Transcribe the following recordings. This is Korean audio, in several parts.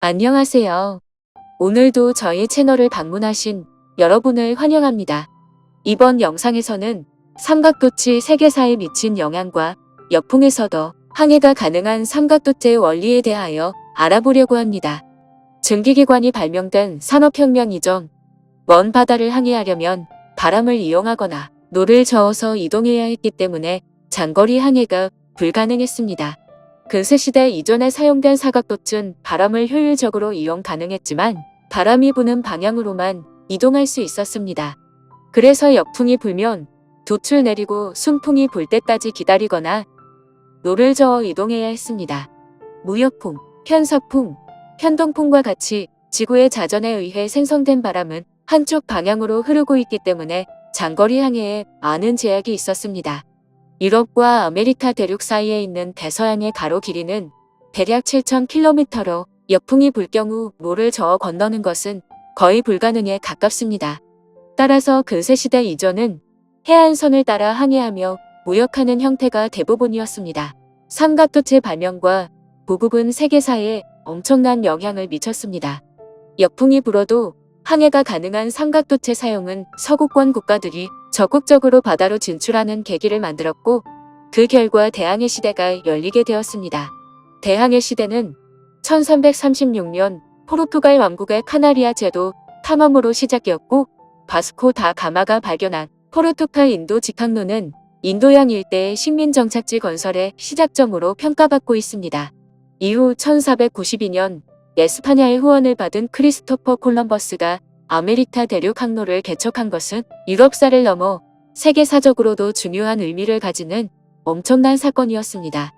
안녕하세요. 오늘도 저희 채널을 방문하신 여러분을 환영합니다. 이번 영상에서는 삼각도치 세계사에 미친 영향과 역풍에서도 항해가 가능한 삼각도체의 원리에 대하여 알아보려고 합니다. 증기기관이 발명된 산업혁명 이전, 먼 바다를 항해하려면 바람을 이용하거나 노를 저어서 이동해야 했기 때문에 장거리 항해가 불가능했습니다. 근세시대 이전에 사용된 사각돛은 바람을 효율적으로 이용 가능했지만 바람이 부는 방향으로만 이동할 수 있었습니다. 그래서 역풍이 불면 돛을 내리고 순풍이 불 때까지 기다리거나 노를 저어 이동해야 했습니다. 무역풍, 편서풍, 편동풍과 같이 지구의 자전에 의해 생성된 바람은 한쪽 방향으로 흐르고 있기 때문에 장거리 항해에 많은 제약이 있었습니다. 유럽과 아메리카 대륙 사이에 있는 대서양의 가로 길이는 대략 7,000km로 역풍이 불 경우 노를 저어 건너는 것은 거의 불가능에 가깝습니다. 따라서 근세시대 이전은 해안선을 따라 항해하며 무역하는 형태가 대부분이었습니다. 삼각도체 발명과 보급은 세계사에 엄청난 영향을 미쳤습니다. 역풍이 불어도 항해가 가능한 삼각도체 사용은 서구권 국가들이 적극적으로 바다로 진출하는 계기를 만들었고 그 결과 대항해 시대가 열리게 되었습니다. 대항해 시대는 1336년 포르투갈 왕국의 카나리아 제도 탐험으로 시작되었고 바스코 다 가마가 발견한 포르투갈 인도 직항로는 인도양 일대의 식민 정착지 건설의 시작점으로 평가받고 있습니다. 이후 1492년 에스파냐의 후원을 받은 크리스토퍼 콜럼버스가 아메리카 대륙 항로를 개척한 것은 유럽사를 넘어 세계사적으로도 중요한 의미를 가지는 엄청난 사건이었습니다.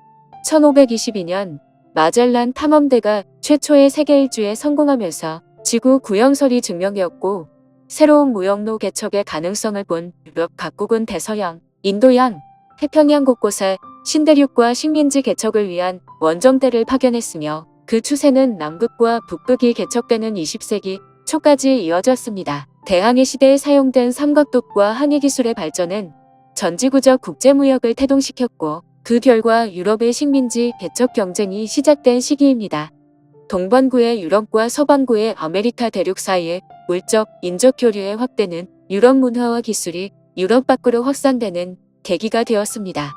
1522년 마젤란 탐험대가 최초의 세계 일주에 성공하면서 지구 구형설이 증명되었고 새로운 무역로 개척의 가능성을 본 유럽 각국은 대서양, 인도양, 태평양 곳곳에 신대륙과 식민지 개척을 위한 원정대를 파견했으며 그 추세는 남극과 북극이 개척되는 20세기 초까지 이어졌습니다. 대항해 시대에 사용된 삼각돛과 항해기술의 발전은 전지구적 국제무역을 태동시켰고 그 결과 유럽의 식민지 개척 경쟁이 시작된 시기입니다. 동반구의 유럽과 서반구의 아메리카 대륙 사이의 물적, 인적 교류의 확대는 유럽 문화와 기술이 유럽 밖으로 확산되는 계기가 되었습니다.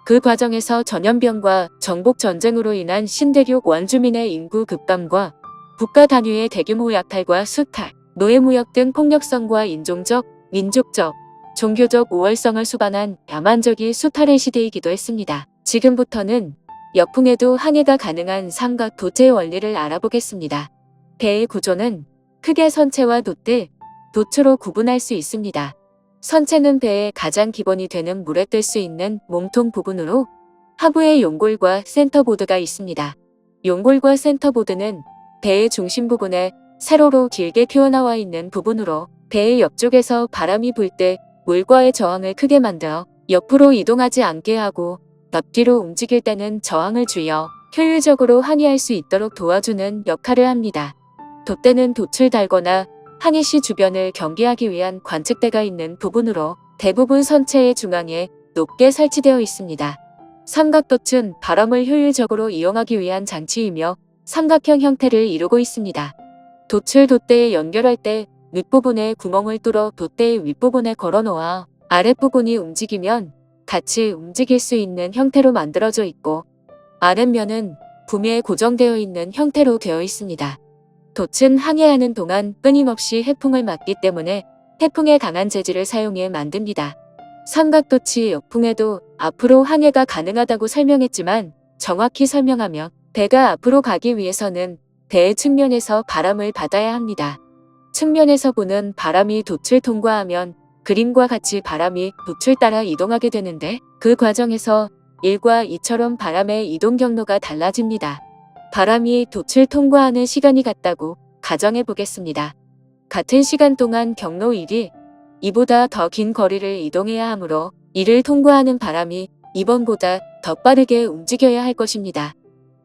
그 과정에서 전염병과 정복 전쟁으로 인한 신대륙 원주민의 인구 급감과 국가 단위의 대규모 약탈과 수탈, 노예무역 등 폭력성과 인종적, 민족적, 종교적 우월성을 수반한 야만적인 수탈의 시대이기도 했습니다. 지금부터는 역풍에도 항해가 가능한 삼각도체의 원리를 알아보겠습니다. 배의 구조는 크게 선체와 돛대, 돛으로 구분할 수 있습니다. 선체는 배의 가장 기본이 되는 물에 뜰 수 있는 몸통 부분으로 하부에 용골과 센터보드가 있습니다. 용골과 센터보드는 배의 중심 부분에 세로로 길게 튀어나와 있는 부분으로 배의 옆쪽에서 바람이 불 때 물과의 저항을 크게 만들어 옆으로 이동하지 않게 하고 옆뒤로 움직일 때는 저항을 줄여 효율적으로 항해할 수 있도록 도와주는 역할을 합니다. 돛대는 돛을 달거나 항해 시 주변을 경계하기 위한 관측대가 있는 부분으로 대부분 선체의 중앙에 높게 설치되어 있습니다. 삼각돛은 바람을 효율적으로 이용하기 위한 장치이며 삼각형 형태를 이루고 있습니다. 돛을 돛대에 연결할 때 밑부분에 구멍을 뚫어 돛대의 윗부분에 걸어놓아 아랫부분이 움직이면 같이 움직일 수 있는 형태로 만들어져 있고 아랫면은 부미에 고정되어 있는 형태로 되어 있습니다. 돛은 항해하는 동안 끊임없이 해풍을 맞기 때문에 해풍에 강한 재질을 사용해 만듭니다. 삼각돛이 역풍에도 앞으로 항해가 가능하다고 설명했지만 정확히 설명하면 배가 앞으로 가기 위해서는 배의 측면에서 바람을 받아야 합니다. 측면에서 부는 바람이 돛을 통과하면 그림과 같이 바람이 돛을 따라 이동하게 되는데 그 과정에서 1과 2처럼 바람의 이동 경로가 달라집니다. 바람이 돛을 통과하는 시간이 같다고 가정해 보겠습니다. 같은 시간 동안 경로 1이 2보다 더 긴 거리를 이동해야 하므로 이를 통과하는 바람이 2번보다 더 빠르게 움직여야 할 것입니다.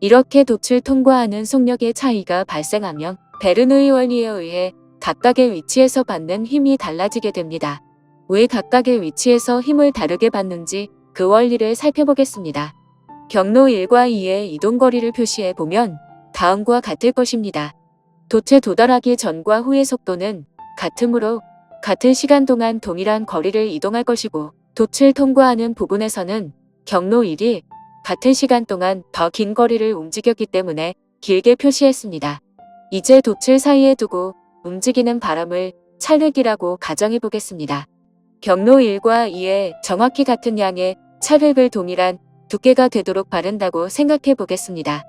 이렇게 돛을 통과하는 속력의 차이가 발생하면 베르누이 원리에 의해 각각의 위치에서 받는 힘이 달라지게 됩니다. 왜 각각의 위치에서 힘을 다르게 받는지 그 원리를 살펴보겠습니다. 경로 1과 2의 이동거리를 표시해 보면 다음과 같을 것입니다. 돛에 도달하기 전과 후의 속도는 같으므로 같은 시간 동안 동일한 거리를 이동할 것이고 돛을 통과하는 부분에서는 경로 1이 같은 시간 동안 더 긴 거리를 움직였기 때문에 길게 표시했습니다. 이제 돛을 사이에 두고 움직이는 바람을 찰흙이라고 가정해 보겠습니다. 경로 1과 2에 정확히 같은 양의 찰흙을 동일한 두께가 되도록 바른다고 생각해 보겠습니다.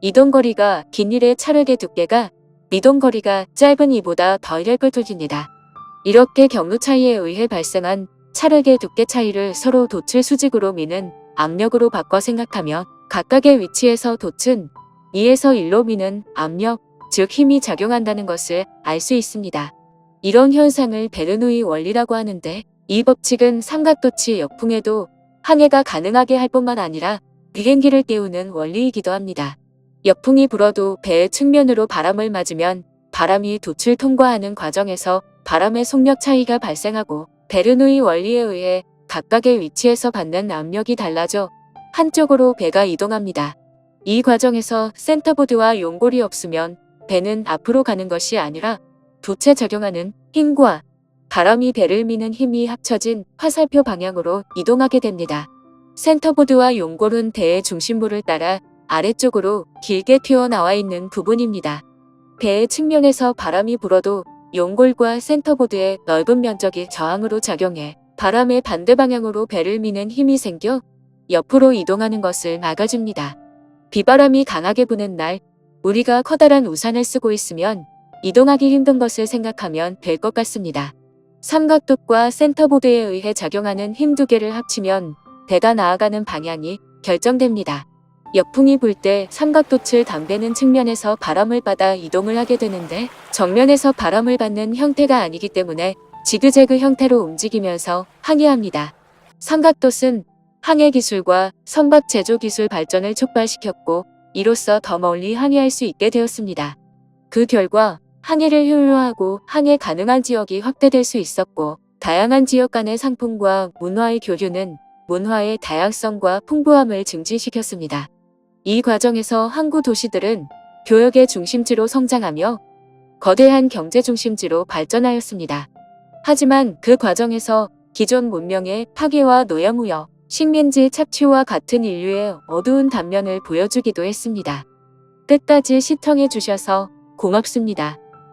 이동거리가 긴 일의 찰흙의 두께가 이동거리가 짧은 이보다 더 얇을 터집니다. 이렇게 경로 차이에 의해 발생한 찰흙의 두께 차이를 서로 돛을 수직으로 미는 압력으로 바꿔 생각하면 각각의 위치에서 돛은 2에서 1로 미는 압력, 즉 힘이 작용한다는 것을 알 수 있습니다. 이런 현상을 베르누이 원리라고 하는데 이 법칙은 삼각돛이 역풍에도 항해가 가능하게 할 뿐만 아니라 비행기를 띄우는 원리이기도 합니다. 역풍이 불어도 배의 측면으로 바람을 맞으면 바람이 돛을 통과하는 과정에서 바람의 속력 차이가 발생하고 베르누이 원리에 의해 각각의 위치에서 받는 압력이 달라져 한쪽으로 배가 이동합니다. 이 과정에서 센터보드와 용골이 없으면 배는 앞으로 가는 것이 아니라 돛에 작용하는 힘과 바람이 배를 미는 힘이 합쳐진 화살표 방향으로 이동하게 됩니다. 센터보드와 용골은 배의 중심부를 따라 아래쪽으로 길게 튀어나와 있는 부분입니다. 배의 측면에서 바람이 불어도 용골과 센터보드의 넓은 면적이 저항으로 작용해 바람의 반대 방향으로 배를 미는 힘이 생겨 옆으로 이동하는 것을 막아줍니다. 비바람이 강하게 부는 날 우리가 커다란 우산을 쓰고 있으면 이동하기 힘든 것을 생각하면 될 것 같습니다. 삼각돛과 센터보드에 의해 작용하는 힘 두 개를 합치면 배가 나아가는 방향이 결정됩니다. 역풍이 불 때 삼각돛을 당배는 측면에서 바람을 받아 이동을 하게 되는데 정면에서 바람을 받는 형태가 아니기 때문에 지그재그 형태로 움직이면서 항해합니다. 삼각돛은 항해 기술과 선박 제조 기술 발전을 촉발시켰고 이로써 더 멀리 항해할 수 있게 되었습니다. 그 결과 항해를 효율화하고 항해 가능한 지역이 확대될 수 있었고 다양한 지역 간의 상품과 문화의 교류는 문화의 다양성과 풍부함을 증진시켰습니다. 이 과정에서 항구 도시들은 교역의 중심지로 성장하며 거대한 경제 중심지로 발전하였습니다. 하지만 그 과정에서 기존 문명의 파괴와 노예무역, 식민지 착취와 같은 인류의 어두운 단면을 보여주기도 했습니다. 끝까지 시청해 주셔서 고맙습니다.